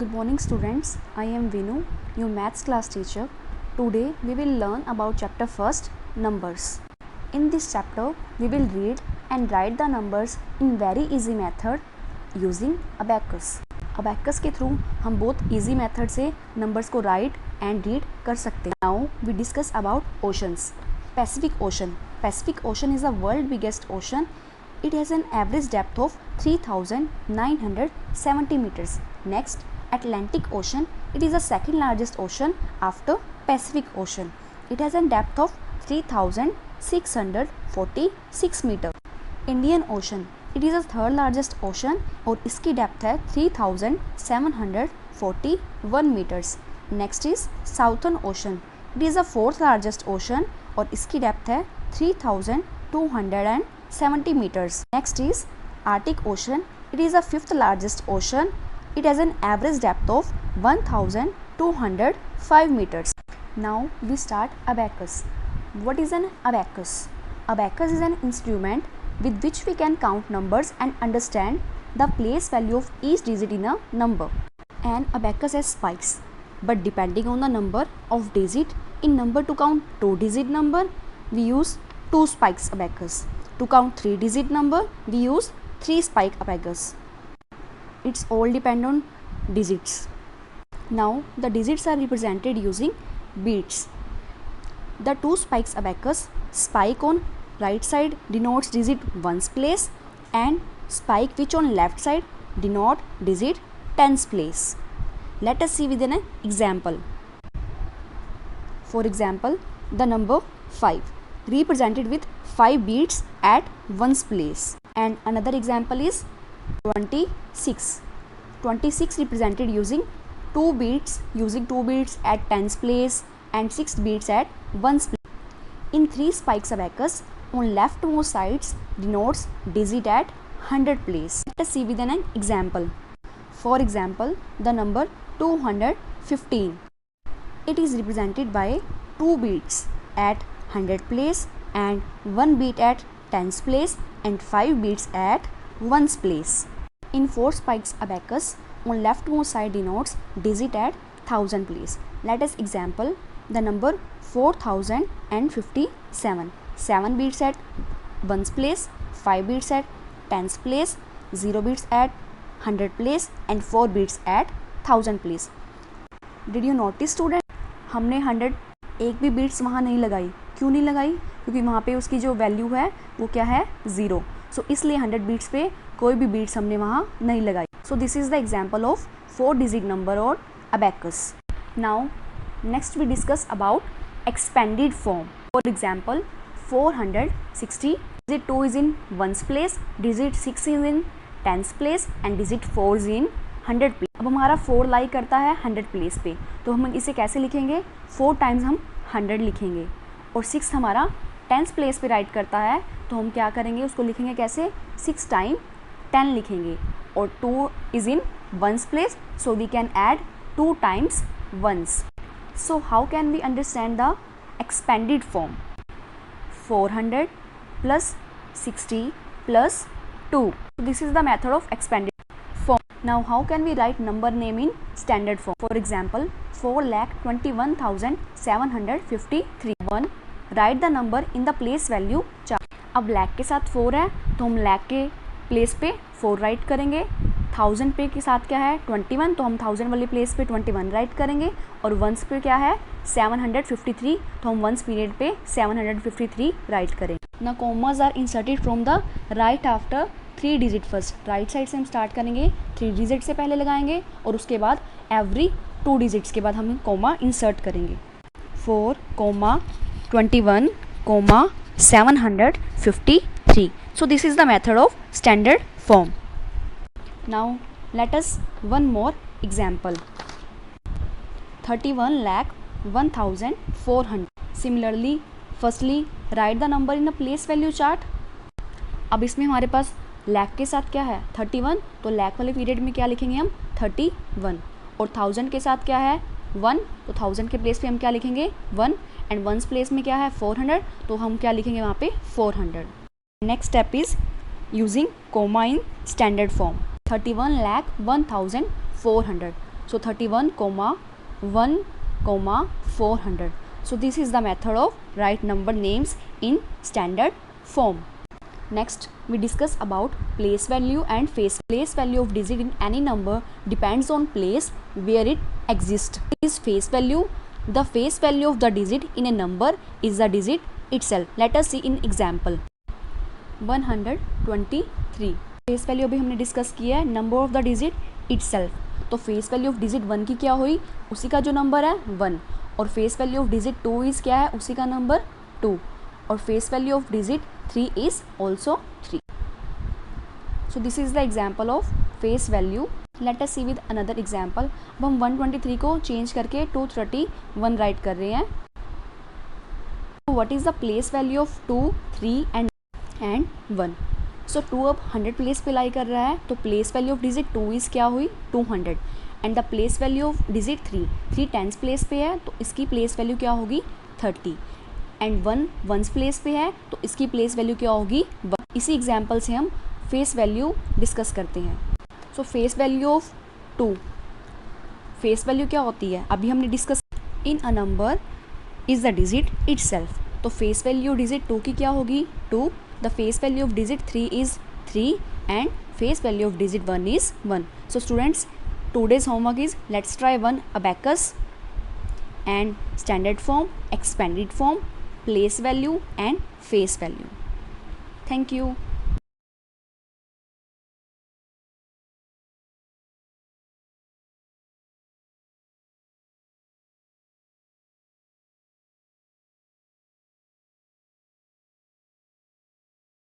Good morning students, I am Vinu, your maths class teacher. Today we will learn about chapter first, numbers. In this chapter we will read and write the numbers in very easy method using abacus. Abacus के through हम बहुत easy method से numbers को write and read कर सकते हैं. Now we discuss about oceans. Pacific Ocean. Pacific Ocean is the world's biggest ocean. It has an average depth of 3,970 meters. Next, Atlantic Ocean. It is the second largest ocean after Pacific Ocean. It has a depth of 3,646 meters. Indian Ocean. It is the third largest ocean और इसकी depth है 3,741 meters. Next is Southern Ocean. It is the fourth largest ocean और इसकी depth है 3,270 meters. Next is Arctic Ocean. It is the fifth largest ocean. It has an average depth of 1,205 meters. Now we start abacus. What is an abacus? Abacus is an instrument with which we can count numbers and understand the place value of each digit in a number. An abacus has spikes, but depending on the number of digit in number to count 2-digit number, we use 2 spikes abacus. To count 3-digit number, we use 3 spike abacus. It's all depend on digits. Now the digits are represented using beads. The 2 spikes abacus, spike on right side denotes digit 1's place and spike which on left side denote digit 10's place. Let us see with an example. For example, the number 5 represented with 5 beads at 1's place, and another example is 26. 26 represented using 2 beads at 10's place and 6 beads at 1's place. In 3 spikes abacus, on leftmost sides denotes digit at 100 place. Let us see with an example. For example, the number 215. It is represented by 2 beads at 100 place and 1 bead at 10's place and 5 beads at 1's place. In 4 spikes abacus, on leftmost side denotes digit at 1000 place. Let us example the number 4057. 7 beads at 1's place, 5 beads at 10's place, 0 beads at 100 place and 4 beads at 1000 place. Did you notice student? हमने 100 एक भी beats वहाँ नहीं लगाई. क्यों नहीं लगाई? क्योंकि वहाँ पे उसकी जो वैल्यू है वो क्या है 0. सो इसलिए 100 बीट्स पे कोई भी बीट्स हमने वहाँ नहीं लगाई. सो this is the example of 4 digit number और abacus. Now next we discuss about expanded form. For example, 460. Digit 2 is in 1's place, digit 6 is in 10's place and digit 4 is in 100 place. अब हमारा 4 लाई करता है 100 place पे, तो हम इसे कैसे लिखेंगे? 4 टाइम्स हम 100 लिखेंगे और 6 हमारा 10's प्लेस पे राइट करता है, तो हम क्या करेंगे? उसको लिखेंगे कैसे? 6 टाइम 10 लिखेंगे और 2 is in 1's place, so we can add 2 times 1's. So how can we understand the expanded form? 400 plus 60 plus 2. So this is the method of expanded form. Now how can we write number name in standard form? For example, 4,21,753. 1. Write the number in the place value chart. अब lakh के साथ 4 है तो हम lakh के place पे 4 right करेंगे. 1000 पे के साथ क्या है 21, तो हम 1000 वाली प्लेस पे 21 राइट करेंगे और 1s पे क्या है 753, तो हम 1s पीरियड पे 753 राइट करेंगे. ना commas are inserted from the right after 3 digit first. Right side से हम स्टार्ट करेंगे, 3 डिजिट से पहले लगाएंगे और उसके बाद एवरी 2 डिजिट्स के बाद हम कॉमा इंसर्ट करेंगे. 4, 21, 753. So this is the method of standard form. Now let us one more example. 31,01,400. Similarly, firstly write the number in a place value chart. अब इसमें हमारे पास lakh के साथ क्या है 31, तो lakh वाले पीरियड में क्या लिखेंगे हम 31 और 1000 के साथ क्या है 1, तो 1000 के प्लेस पे हम क्या लिखेंगे 1 एंड 1's प्लेस में क्या है 400, तो हम क्या लिखेंगे वहाँ पे 400. Next step is using comma in standard form. 31,01,400. So 31, 1, 400. So this is the method of write number names in standard form. Next, we discuss about place value and face value of digit in any number depends on place where it exists. Is face value. The face value of the digit in a number is the digit itself. Let us see in example. 123. Face value अभी हमने discuss किया है, number of the digit itself. तो face value of digit 1 की क्या हुई, उसी का जो नंबर है 1. और face value of digit 2 is क्या है, उसी का नंबर 2. और face value of digit 3 is also 3. So this is the example of face value. Let us see with another example. अब हम 123 को चेंज करके 231 राइट कर रहे हैं. What is the place value of 2, 3 and 1. सो 2 अब 100 प्लेस पे लाई कर रहा है, तो place value of digit 2 is क्या हुई 200. And the place value of digit 3 tens place पे है, तो इसकी प्लेस वैल्यू क्या होगी 30. एंड 1 वंस प्लेस पे है, तो इसकी प्लेस वैल्यू क्या होगी 1. इसी एग्जाम्पल से हम फेस वैल्यू डिस्कस करते हैं. सो face value of 2, face value क्या होती है, अभी हमने discuss in a number is the digit itself. तो फेस वैल्यू डिजिट 2 की क्या होगी 2. The face value of digit 3 is 3 and face value of digit 1 is 1. So students, today's homework is let's try one abacus and standard form, expanded form, place value and face value. Thank you.